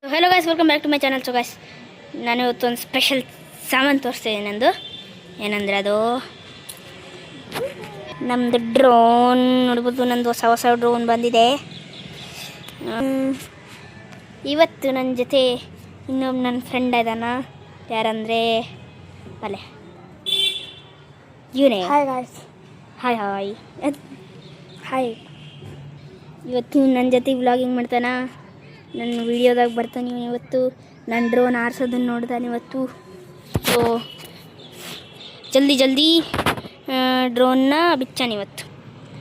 Hello guys, welcome back to my channel. So guys, ನಾನು ಇವತ್ತು ಒಂದು ಸ್ಪೆಷಲ್ ಸಾಮಾನು ತೋರಿಸ್ತೀನಿ. ನಂದು ಏನಂದರೆ ಅದು ನಮ್ಮದು ಡ್ರೋನ್. ನೋಡ್ಬೋದು, ನಂದು ಹೊಸ ಡ್ರೋನ್ ಬಂದಿದೆ. ಇವತ್ತು ನನ್ನ ಜೊತೆ ಇನ್ನೊಬ್ಬ ನನ್ನ ಫ್ರೆಂಡ್ ಇದ್ದಾನ. ಯಾರಂದರೆ ಅಲ್ಲೇ ಇವನೇ. Hi guys. Hi hi hi. ಇವತ್ತು ನನ್ನ ಜೊತೆ ವ್ಲಾಗಿಂಗ್ ಮಾಡ್ತಾನ. ನನ್ನ ವೀಡಿಯೋದಾಗ ಬರ್ತಾನೆ ಇವತ್ತು. ನನ್ನ ಡ್ರೋನ್ ಆರಿಸೋದನ್ನು ನೋಡ್ತಾನೆ ಇವತ್ತು. ಸೊ ಜಲ್ದಿ ಡ್ರೋನ್ನ ಬಿಚ್ಚಾನೆ ಇವತ್ತು.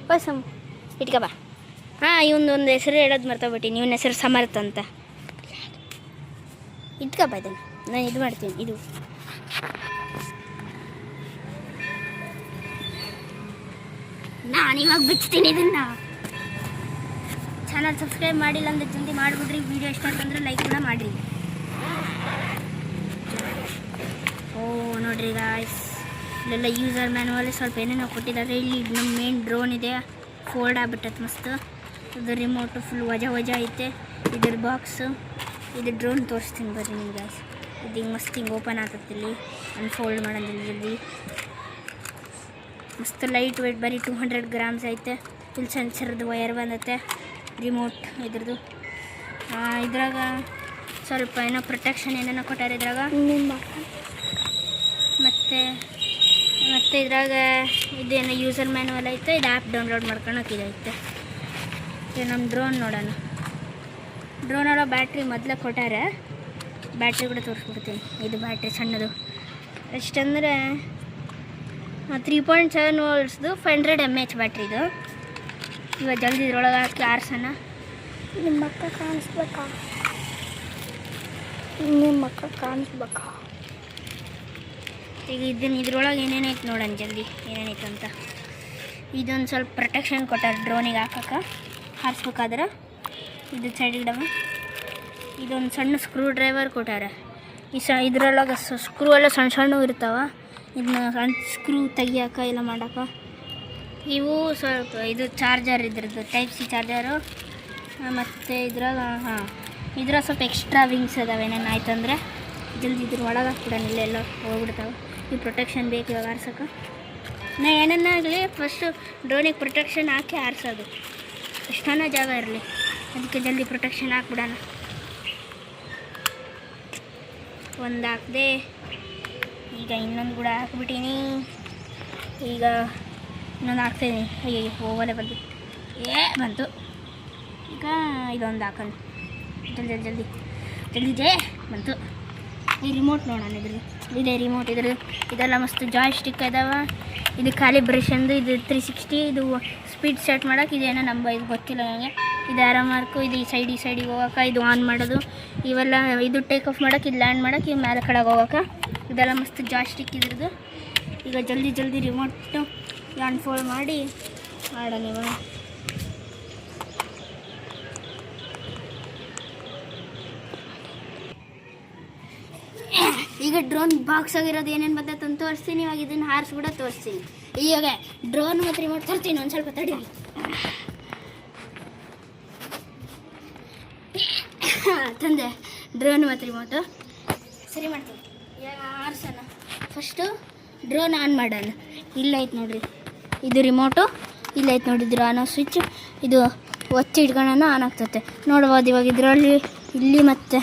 ಬಸಮ್ ಇಟ್ಕ ಬಾ. ಹಾಂ, ಇವನೊಂದು ಹೆಸರು ಹೇಳೋದು ಮರ್ತೋಗ್ಬಿಟ್ಟಿನಿ. ಇವನ ಹೆಸರು ಸಮರ್ಥ ಅಂತ. ಇಟ್ಕ ಬಾ ಇದನ್ನು. ನಾನು ಇದು ಮಾಡ್ತೀನಿ. ಇದು ನಾನಿವಾಗ ಬಿಚ್ತೀನಿ ಇದನ್ನು. ಚಾನಲ್ ಸಬ್ಸ್ಕ್ರೈಬ್ ಮಾಡಿಲ್ಲ ಅಂದರೆ ಜಲ್ದಿ ಮಾಡಿಬಿಡ್ರಿ. ವೀಡಿಯೋ ಇಷ್ಟ ಅಂತಂದ್ರೆ ಲೈಕ್ ಕೂಡ ಮಾಡಿರಿ. ಓ ನೋಡ್ರಿ ಗಾಯ್ಸ್, ಇಲ್ಲೆಲ್ಲ ಯೂಸರ್ ಮ್ಯಾನುವಲ್ಲಿ ಸ್ವಲ್ಪ ಏನೇನೋ ಕೊಟ್ಟಿದ್ದಾರೆ. ಇಲ್ಲಿ ನಮ್ಮ ಮೇನ್ ಡ್ರೋನ್ ಇದೆ, ಫೋಲ್ಡ್ ಆಗ್ಬಿಟ್ಟೈತೆ ಮಸ್ತ್. ಇದು ರಿಮೋಟು ಫುಲ್ ವಜಾ ಐತೆ. ಇದ್ರ ಬಾಕ್ಸು, ಇದು ಡ್ರೋನ್ ತೋರಿಸ್ತೀನಿ ಬರ್ರಿ ನಿಮ್ಗೆ ಗಾಯ್ಸ್. ಇದು ಹಿಂಗೆ ಮಸ್ತ್ ಹಿಂಗೆ ಓಪನ್ ಆಗ್ತದೆ. ಇಲ್ಲಿ ಅನ್ಫೋಲ್ಡ್ ಮಾಡೋದು ಜಲ್ದಿ. ಮಸ್ತ್ ಲೈಟ್ ವೇಟ್, ಬರೀ 200 ಗ್ರಾಮ್ಸ್ ಐತೆ. ಇಲ್ಲಿ ಸೆನ್ಸರ್ದು ವಯರ್ ಬಂದೈತೆ, ರಿಮೋಟ್ ಇದ್ರದ್ದು. ಇದ್ರಾಗ ಸ್ವಲ್ಪ ಏನೋ ಪ್ರೊಟೆಕ್ಷನ್ ಏನೇನೋ ಕೊಟ್ಟಾರೆ ಇದ್ರಾಗ. ಮತ್ತು ಇದ್ರಾಗ ಇದೇನೋ ಯೂಸರ್ ಮ್ಯಾನುವಲ್ ಐತೆ. ಇದು ಆ್ಯಪ್ ಡೌನ್ಲೋಡ್ ಮಾಡ್ಕೊಳಕ್ಕೆ ಇದೈತೆ. ಇದು ನಮ್ಮ ಡ್ರೋನ್ ನೋಡೋಣ. ಡ್ರೋನ್ ಒಳಗೆ ಬ್ಯಾಟ್ರಿ ಮೊದಲೇ ಕೊಟ್ಟಾರೆ. ಬ್ಯಾಟ್ರಿ ಕೂಡ ತೋರಿಸ್ಬಿಡ್ತೀನಿ. ಇದು ಬ್ಯಾಟ್ರಿ ಸಣ್ಣದು. ಎಷ್ಟಂದರೆ 3.7 ವೋಲ್ಟ್ಸ್ದು 500 mAh ಬ್ಯಾಟ್ರಿ ಇದು. ಇವಾಗ ಜಲ್ದಿ ಇದ್ರೊಳಗೆ ಹಾಕಿ ಆರ್ಸೋಣ. ನಿಮ್ಮ ಅಕ್ಕ ಕಾಣಿಸ್ಬೇಕಾ? ಈಗ ಇದ್ರೊಳಗೆ ಏನೇನೈತೆ ನೋಡೋಣ ಜಲ್ದಿ ಏನೇನೈತೆ ಅಂತ. ಇದೊಂದು ಸ್ವಲ್ಪ ಪ್ರೊಟೆಕ್ಷನ್ ಕೊಟ್ಟಾರೆ ಡ್ರೋನಿಗೆ ಹಾಕಕ್ಕೆ, ಹಾರಿಸ್ಬೇಕಾದ್ರೆ. ಇದು ಸೈಡ್ ಇಡವ. ಇದೊಂದು ಸಣ್ಣ ಸ್ಕ್ರೂ ಡ್ರೈವರ್ ಕೊಟ್ಟಾರೆ. ಇದ್ರೊಳಗೆ ಸ್ಕ್ರೂ ಎಲ್ಲ ಸಣ್ಣ ಇರ್ತಾವೆ. ಇದನ್ನ ಸಣ್ಣ ಸ್ಕ್ರೂ ತೆಗಿಯೋಕೆ ಎಲ್ಲ ಮಾಡೋಕೆ. ಇವು ಸ್ವಲ್ಪ ಇದು ಚಾರ್ಜರ್, ಇದ್ರದ್ದು ಟೈಪ್ ಸಿ ಚಾರ್ಜರು. ಮತ್ತು ಇದ್ರಾಗ ಇದ್ರಾಗ ಸ್ವಲ್ಪ ಎಕ್ಸ್ಟ್ರಾ ವಿಂಗ್ಸ್ ಅದಾವೆ. ಏನೇನು ಆಯ್ತಂದರೆ ಜಲ್ದಿ ಇದ್ರ ಒಳಗೆ ಹಾಕ್ಬಿಡೋಣ. ಇಲ್ಲೆಲ್ಲ ಹೋಗ್ಬಿಡ್ತಾವೆ. ಈ ಪ್ರೊಟೆಕ್ಷನ್ ಬೇಕು ಇವಾಗ ಆರ್ಸೋಕೆ. ನಾ ಏನನ್ನಾಗಲಿ ಫಸ್ಟು ಡ್ರೋನಿಗೆ ಪ್ರೊಟೆಕ್ಷನ್ ಹಾಕಿ ಆರಿಸೋದು. ಎಷ್ಟನ್ನ ಜಾಗ ಇರಲಿ, ಅದಕ್ಕೆ ಜಲ್ದಿ ಪ್ರೊಟೆಕ್ಷನ್ ಹಾಕ್ಬಿಡೋಣ. ಒಂದು ಹಾಕಿದೆ. ಈಗ ಇನ್ನೊಂದು ಕೂಡ ಹಾಕ್ಬಿಟ್ಟೀನಿ. ಈಗ ಇನ್ನೊಂದು ಹಾಕ್ತಾಯಿದ್ದೀನಿ. ಅಯ್ಯೋ ಹೋಗಲೇ ಬಂತು. ಈಗ ಇದೊಂದು ಹಾಕೋಣ. ಜಲ್ದಿ ಬಂತು. ಈ ರಿಮೋಟ್ ನೋಡೋಣ. ಇದೇ ರಿಮೋಟ್. ಇದೆಲ್ಲ ಮಸ್ತ್ ಜಾಯ್ ಸ್ಟಿಕ್ ಇದಾವೆ. ಇದು ಕ್ಯಾಲಿಬ್ರೇಷನ್ದು. ಇದು 360. ಇದು ಸ್ಪೀಡ್ ಸೆಟ್ ಮಾಡೋಕೆ. ಇದೇನೋ ಇದು ಗೊತ್ತಿಲ್ಲ ನನಗೆ. ಇದು ಆರಾಮ್ ಮಾರ್ಕು. ಇದು ಈ ಸೈಡಿಗೆ ಹೋಗೋಕೆ. ಇದು ಆನ್ ಮಾಡೋದು. ಇವೆಲ್ಲ ಇದು ಟೇಕ್ ಆಫ್ ಮಾಡೋಕೆ. ಇದು ಲ್ಯಾಂಡ್ ಮಾಡೋಕೆ. ಇದು ಮೇಲೆ ಕಡೆಗೆ ಹೋಗೋಕೆ. ಇದೆಲ್ಲ ಮಸ್ತ್ ಜಾಯ್ ಸ್ಟಿಕ್ ಇದ್ರದ್ದು. ಈಗ ಜಲ್ದಿ ರಿಮೋಟು ಅನ್ಫೋಲ್ಡ್ ಮಾಡಿ ಮಾಡೋಣ ಇವಾಗ. ಈಗ ಡ್ರೋನ್ ಬಾಕ್ಸ್ ಆಗಿರೋದು ಏನೇನು ಬರ್ತೈತೆ ಅಂತ ತೋರಿಸ್ತೀನಿ. ಇವಾಗ ಇದನ್ನು ಹಾರಿಸಿ ಕೂಡ ತೋರಿಸ್ತೀನಿ. ಇವಾಗ ಡ್ರೋನ್ ಮತ್ತು ರಿಮೋಟ್ ತರ್ತೀನಿ. ಒಂದು ಸ್ವಲ್ಪ ತಡೀರಿ. ತಂದೆ ಡ್ರೋನ್ ಮತ್ತು ರಿಮೋಟು ಸರಿ ಮಾಡ್ತೀನಿ. ಇವಾಗ ಹಾರಿಸೋಣ. ಫಸ್ಟು ಡ್ರೋನ್ ಆನ್ ಮಾಡೋಣ. ಇಲ್ಲೈತೆ ನೋಡಿರಿ, ಇದು ರಿಮೋಟು. ಇಲ್ಲೈತೆ ನೋಡಿದ್ರು ಆನ್ ಸ್ವಿಚ್. ಇದು ಒತ್ತಿ ಇಟ್ಕೊಳ್ಳೋಣ, ಆನ್ ಆಗ್ತೈತೆ. ನೋಡ್ಬೋದು ಇವಾಗ ಇದರಲ್ಲಿ ಇಲ್ಲಿ ಮತ್ತು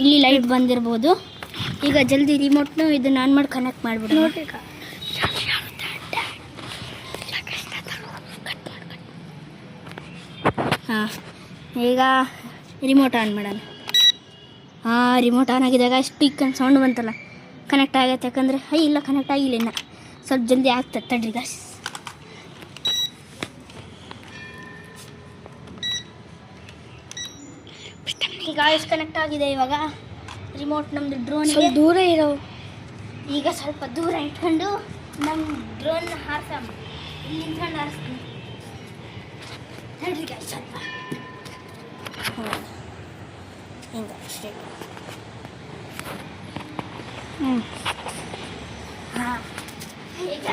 ಇಲ್ಲಿ ಲೈಟ್ ಬಂದಿರ್ಬೋದು. ಈಗ ಜಲ್ದಿ ರಿಮೋಟ್ನು ಇದನ್ನು ಆನ್ ಮಾಡಿ ಕನೆಕ್ಟ್ ಮಾಡಿಬಿಡು. ಹಾಂ, ಈಗ ರಿಮೋಟ್ ಆನ್ ಮಾಡೋಣ. ರಿಮೋಟ್ ಆನ್ ಆಗಿದಾಗ ಸ್ಪೀಕ್ ಅಂತ ಸೌಂಡ್ ಬಂತಲ್ಲ, ಕನೆಕ್ಟ್ ಆಗೈತೆ. ಯಾಕಂದರೆ ಇಲ್ಲ, ಕನೆಕ್ಟ್ ಆಗಿಲ್ಲ ಇನ್ನು. ಸ್ವಲ್ಪ ಜಲ್ದಿ ಆಗ್ತದೆ ತಡ್ರಿ ಗಾಯ್ಸ್. ಗಾಯ್ಸ್ ಕನೆಕ್ಟ್ ಆಗಿದೆ. ಇವಾಗ ರಿಮೋಟ್ ನಮ್ಮದು ಡ್ರೋನ್ಗೆ ದೂರ ಇರೋ. ಈಗ ಸ್ವಲ್ಪ ದೂರ ಇಟ್ಕೊಂಡು ನಮ್ಮ ಡ್ರೋನ್ ಹಾರಿಸ. ಇಲ್ಲಿ ನಿಂತ್ಕೊಂಡು ಹಾರಿಸ್ತೀನಿ ತಡ್ರಿ ಗಾಯ್ಸ್. ಸ್ವಲ್ಪ ಹಿಂಗೆ ಅಷ್ಟೇ. ಹಾಂ, ಈಗ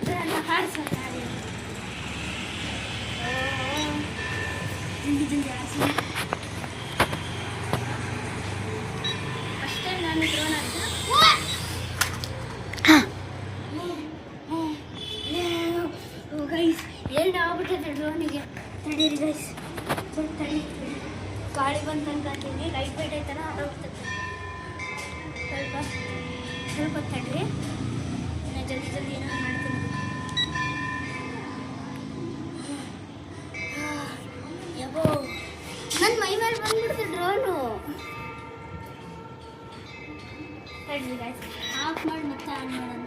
ಡ್ರೋನ್ ಹಾರಿಸೋಣ. ಜಲ್ದಿ ಹಾರಿಸಿ. ನಡೀರಿ ಗೈಸ್, ಸ್ವಲ್ಪ ತಡಿ. ಗಾಳಿ ಬಂತಂತೀನಿ, ಲೈಟ್ ಬೈಟ್ ಐತನ ಹೋಗ್ತದೆ. ಸ್ವಲ್ಪ ಸ್ವಲ್ಪ ತಡ್ರಿ, ನಾನು ಜಲ್ದಿ ಜಲ್ದಿ ಏನೋ ಮಾಡ್ತೀನಿ. ಯಬ್ಬೋ, ನನ್ನ ಮೈ ಮೇಲೆ ಬಂದ್ಬಿಡ್ತು ಡ್ರೋನು. ತಡ್ರಿ ಗೈಸ್, ಆಫ್ ಮಾಡಿ ಮತ್ತೆ ಆನ್ ಮಾಡೋಣ.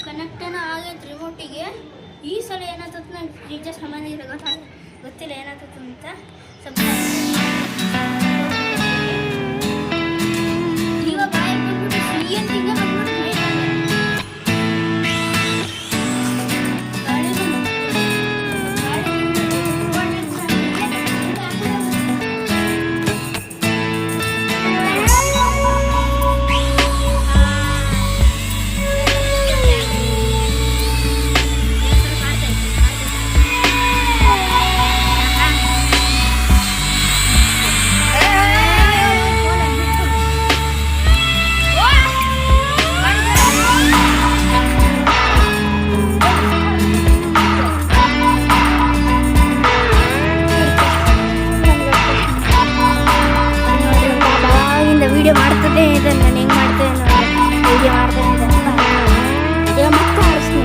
ಕನೆಕ್ಟೇನೋ ಆಗೈತೆ ರಿಮೋಟಿಗೆ. ಈ ಸಲ ಏನಾಗ್ತದೆ ನಂಗೆ ನಿಜ ಸಂಬಂಧ ಗೊತ್ತಿಲ್ಲ ಏನಾಗ್ತದೆ ಅಂತ. ಸ್ವಲ್ಪ ಇವಾಗ ಬಾಯಿ ಬಂದ್ಬಿಟ್ಟು ಸಿಹಿ ಅಂತ ಹಿಂಗೆ ಬಂದ್ಬಿಟ್ಟು ವಿಡಿಯೋ ಮಾಡ್ತದೆ ಇದನ್ನು ನಾನು ಹೆಂಗೆ ಮಾಡ್ತೇನೆ ವಿಡಿಯೋ ಮಾಡ್ತೇನೆ ಇವಾಗ ಮತ್ತೆ ಆರಿಸ್ತೀನಿ.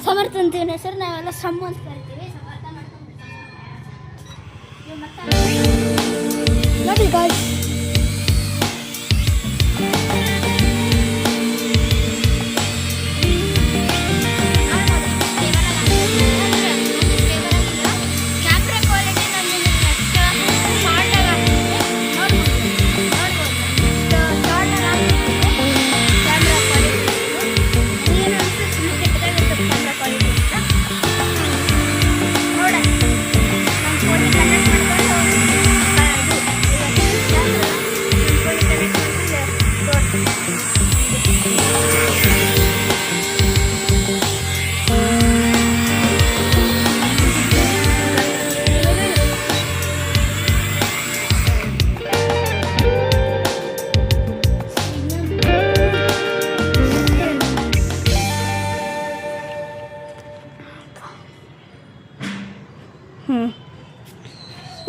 ಸಮರ್ಥ ಅಂತೀವಿ ಸರ್, ನಾವೆಲ್ಲ ಸಮ್ ಅಂತ ಕರಿತೀವಿ. ಸಮರ್ಥ ನೋಡಿ ಗಾಯ್ಸ್,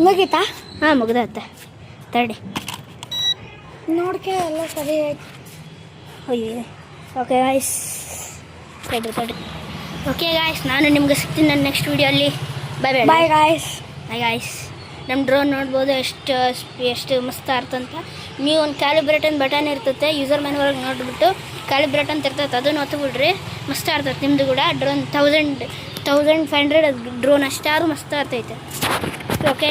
ಮುಗೀತಾ? ಹಾಂ ಮುಗ್ದತ್ತೆ. ತಡಿ ನೋಡ್ಕೆ ಎಲ್ಲ ಸರಿ ಆಯ್ತು. ಅಯ್ಯೋ ಓಕೆ ಗಾಯ್ಸ್, ತಡಿ. ಓಕೆ ಗಾಯ್ಸ್, ನಾನು ನಿಮ್ಗೆ ಸಿಗ್ತೀನಿ ನನ್ನ ನೆಕ್ಸ್ಟ್ ವೀಡಿಯೋಲ್ಲಿ. Bye bye guys. Bye guys. ನಮ್ಮ ಡ್ರೋನ್ ನೋಡ್ಬೋದು ಎಷ್ಟು ಮಸ್ತ್ ಆರ್ತಂತ. ನೀವು ಒಂದು ಕ್ಯಾಲಿಬ್ರೇಟನ್ ಬಟನ್ ಇರ್ತೈತೆ, ಯೂಸರ್ ಮೆನು ಒಳಗೆ ನೋಡಿಬಿಟ್ಟು ಕ್ಯಾಲಿಬ್ರೇಟ್ ಅಂತ ಇರ್ತೈತೆ, ಅದನ್ನು ಒತ್ತು ಬಿಡ್ರಿ. ಮಸ್ತ್ ಆರ್ತೈತೆ ನಿಮ್ಮದು ಕೂಡ ಡ್ರೋನ್. 1500 ಡ್ರೋನ್ ಅಷ್ಟಾರು ಮಸ್ತ್ ಆಗ್ತೈತೆ. ಓಕೆ,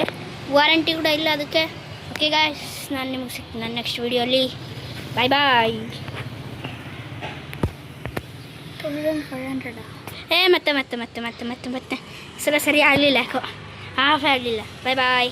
ವಾರಂಟಿ ಕೂಡ ಇಲ್ಲ ಅದಕ್ಕೆ. ಓಕೆ ಗಾಯ್ಸ್, ನಾನು ನಿಮ್ಗೆ ಸಿಗ್ತೀನಿ ನನ್ನ ನೆಕ್ಸ್ಟ್ ವೀಡಿಯೋಲ್ಲಿ. ಬಾಯ್ ಬಾಯ್. 1500 ಮತ್ತೆ ಸಲ ಸರಿ ಆಗಲಿಲ್ಲ, ಯಾಕೋ ಆಫ್ ಆಗಲಿಲ್ಲ. ಬಾಯ್ ಬಾಯ್.